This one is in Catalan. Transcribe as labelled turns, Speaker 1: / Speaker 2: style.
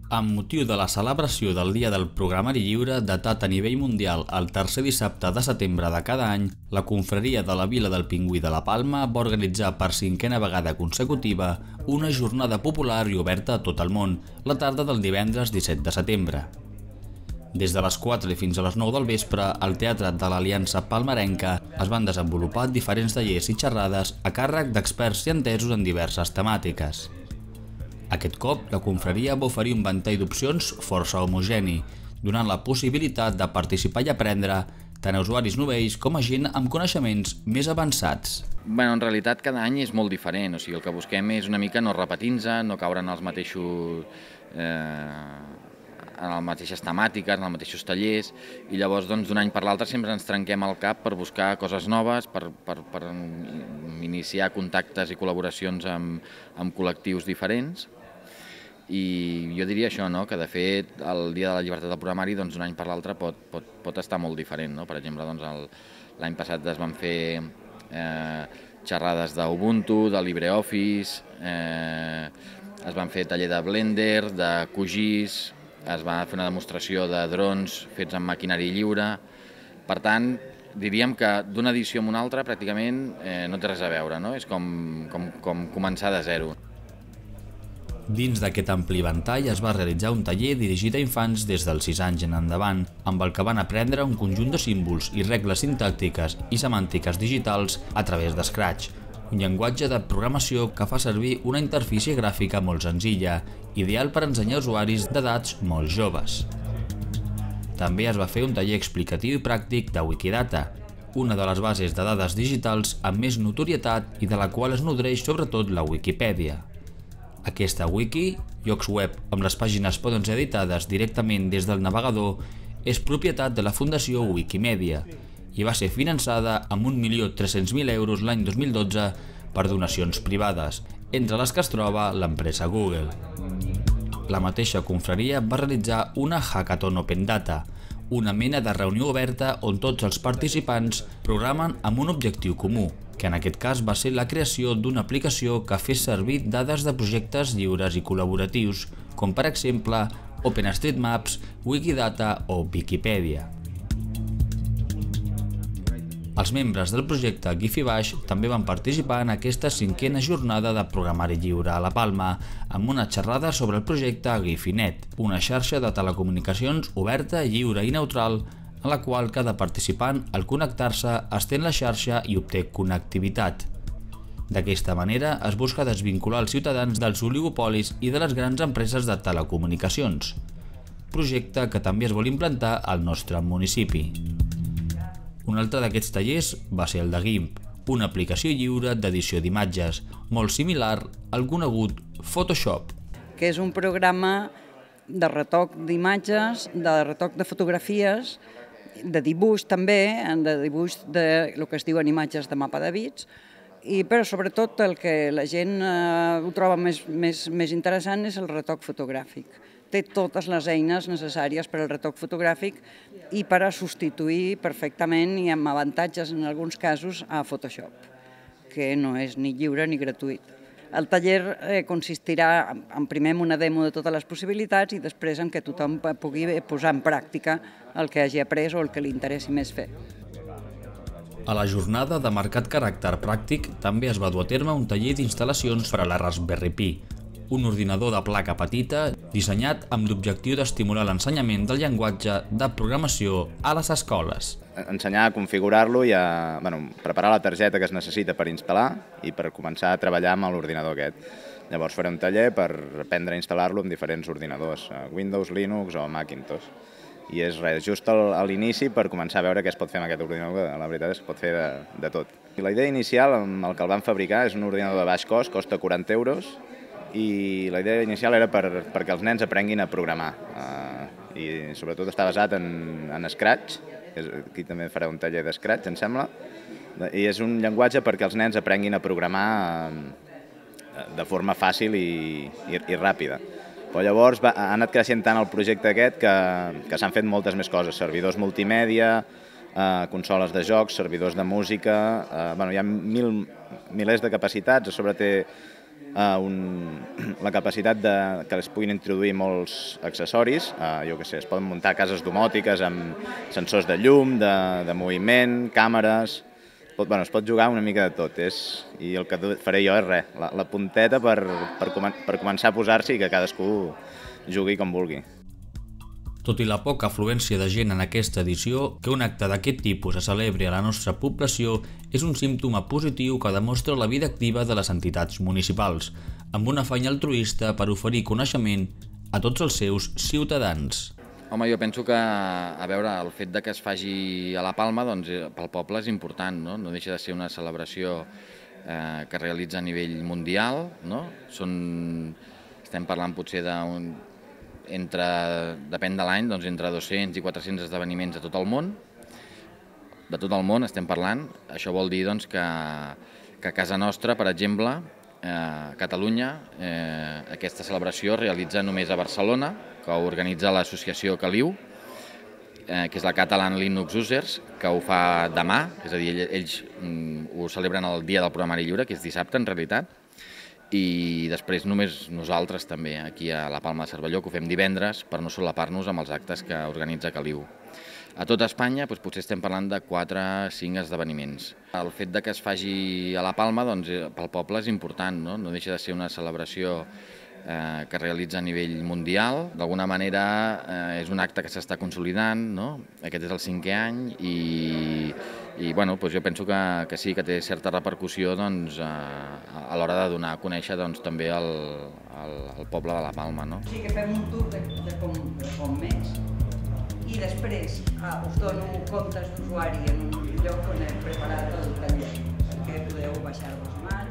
Speaker 1: Amb motiu de la celebració del Dia del Programari Lliure, datat a nivell mundial el tercer dissabte de setembre de cada any, la confraria de la Vila del Pingüí de la Palma va organitzar per 5a vegada consecutiva una jornada popular i oberta a tot el món, la tarda del divendres 17 de setembre. Des de les 4 fins a les 9 del vespre, al Teatre de l'Aliança Palmarenca es van desenvolupar diferents tallers i xerrades a càrrec d'experts i entesos en diverses temàtiques. Aquest cop, la confraria va oferir un ventall d'opcions força homogeni, donant la possibilitat de participar i aprendre tant a usuaris novells com a gent amb coneixements més avançats.
Speaker 2: En realitat cada any és molt diferent, o sigui, el que busquem és una mica no repetir-nos, no caure en les mateixes temàtiques, en els mateixos tallers, i llavors d'un any per l'altre sempre ens trenquem el cap per buscar coses noves, per iniciar contactes i col·laboracions amb col·lectius diferents. I jo diria això, que de fet el Dia de la Llibertat del Programari d'un any per l'altre pot estar molt diferent. Per exemple, l'any passat es van fer xerrades d'Ubuntu, de LibreOffice, es van fer taller de Blender, de QGIS, es va fer una demostració de drons fets amb maquinari lliure. Per tant, diríem que d'una edició a una altra pràcticament no té res a veure, és com començar de zero.
Speaker 1: Dins d'aquest ampli ventall es va realitzar un taller dirigit a infants des dels 6 anys en endavant, amb el que van aprendre un conjunt de símbols i regles sintàctiques i semàntiques digitals a través de Scratch, un llenguatge de programació que fa servir una interfície gràfica molt senzilla, ideal per ensenyar usuaris d'edats molt joves. També es va fer un taller explicatiu i pràctic de Wikidata, una de les bases de dades digitals amb més notorietat i de la qual es nodreix sobretot la Wikipedia. Aquesta wiki, llocs web on les pàgines poden ser editades directament des del navegador, és propietat de la Fundació Wikimedia i va ser finançada amb 1.300.000 euros l'any 2012 per donacions privades, entre les que es troba l'empresa Google. La mateixa confraria va realitzar una Hackathon Open Data, una mena de reunió oberta on tots els participants programen amb un objectiu comú, que en aquest cas va ser la creació d'una aplicació que fes servir dades de projectes lliures i col·laboratius, com per exemple OpenStreetMaps, Wikidata o Wikipedia. Els membres del projecte Gifibash també van participar en aquesta 5a jornada de programari lliure a la Palma, amb una xerrada sobre el projecte Gifinet, una xarxa de telecomunicacions oberta, lliure i neutral, en la qual cada participant, al connectar-se, estén la xarxa i obté connectivitat. D'aquesta manera es busca desvincular els ciutadans dels oligopolis i de les grans empreses de telecomunicacions, projecte que també es vol implantar al nostre municipi. Un altre d'aquests tallers va ser el de GIMP, una aplicació lliure d'edició d'imatges, molt similar al conegut Photoshop.
Speaker 3: Que és un programa de retoc d'imatges, de retoc de fotografies, de dibuix també, de dibuix del que es diuen imatges de mapa de bits, però sobretot el que la gent ho troba més interessant és el retoc fotogràfic. Té totes les eines necessàries per al retoc fotogràfic i per a substituir perfectament i amb avantatges en alguns casos a Photoshop, que no és ni lliure ni gratuït. El taller consistirà primer en una demo de totes les possibilitats i després en què tothom pugui posar en pràctica el que hagi après o el que li interessi més fer.
Speaker 1: A la jornada de marcat caràcter pràctic també es va dur a terme un taller d'instal·lacions per a la Raspberry Pi, un ordinador de placa petita dissenyat amb l'objectiu d'estimular l'ensenyament del llenguatge de programació a les escoles.
Speaker 4: Ensenyar a configurar-lo i a preparar la targeta que es necessita per instal·lar i per començar a treballar amb l'ordinador aquest. Llavors faré un taller per aprendre a instal·lar-lo en diferents ordinadors, Windows, Linux o Macintosh. I és res, just a l'inici per començar a veure què es pot fer amb aquest ordinador, que la veritat és que pot fer de tot. La idea inicial amb el que el van fabricar és un ordinador de baix cost, costa 40 euros, i la idea inicial era perquè els nens aprenguin a programar i sobretot està basat en Scratch, aquí també faré un taller de Scratch, em sembla, i és un llenguatge perquè els nens aprenguin a programar de forma fàcil i ràpida. Però llavors ha anat creixent tant el projecte aquest que s'han fet moltes més coses, servidors multimèdia, consoles de jocs, servidors de música, hi ha milers de capacitats, a sobre té la capacitat que es puguin introduir molts accessoris, jo què sé, es poden muntar cases domòtiques amb sensors de llum, de moviment, càmeres. Es pot jugar una mica de tot, i el que faré jo és res, la punteta per començar a posar-s'hi i que cadascú jugui com vulgui.
Speaker 1: Tot i la poca afluència de gent en aquesta edició, que un acte d'aquest tipus se celebri a la nostra població és un símptoma positiu que demostra la vida activa de les entitats municipals, amb un afany altruista per oferir coneixement a tots els seus ciutadans.
Speaker 2: Home, jo penso que, a veure, el fet de que es faci a la Palma, doncs, pel poble és important, no? No deixa de ser una celebració que es realitza a nivell mundial, no? Estem parlant potser depèn de l'any, doncs entre 200 i 400 esdeveniments de tot el món. De tot el món estem parlant. Això vol dir doncs, que a casa nostra, per exemple, a Catalunya, aquesta celebració es realitza només a Barcelona, que ho organitza l'associació Caliu, que és la Catalan Linux Users, que ho fa demà, és a dir, ells ho celebren el dia del programari lliure, que és dissabte en realitat, i després només nosaltres també, aquí a la Palma de Cervelló, que ho fem divendres per no solapar-nos amb els actes que organitza Caliu. A tota Espanya potser estem parlant de 4 o 5 esdeveniments. El fet de que es faci a la Palma pel poble és important, no deixa de ser una celebració que es realitza a nivell mundial. D'alguna manera és un acte que s'està consolidant, aquest és el 5è any i jo penso que sí, que té certa repercussió a l'hora de donar a conèixer també el poble de la Palma.
Speaker 3: O sigui que fem un tour de com més i després us dono comptes d'usuari en un lloc on hem preparat el taller perquè podeu baixar-vos mans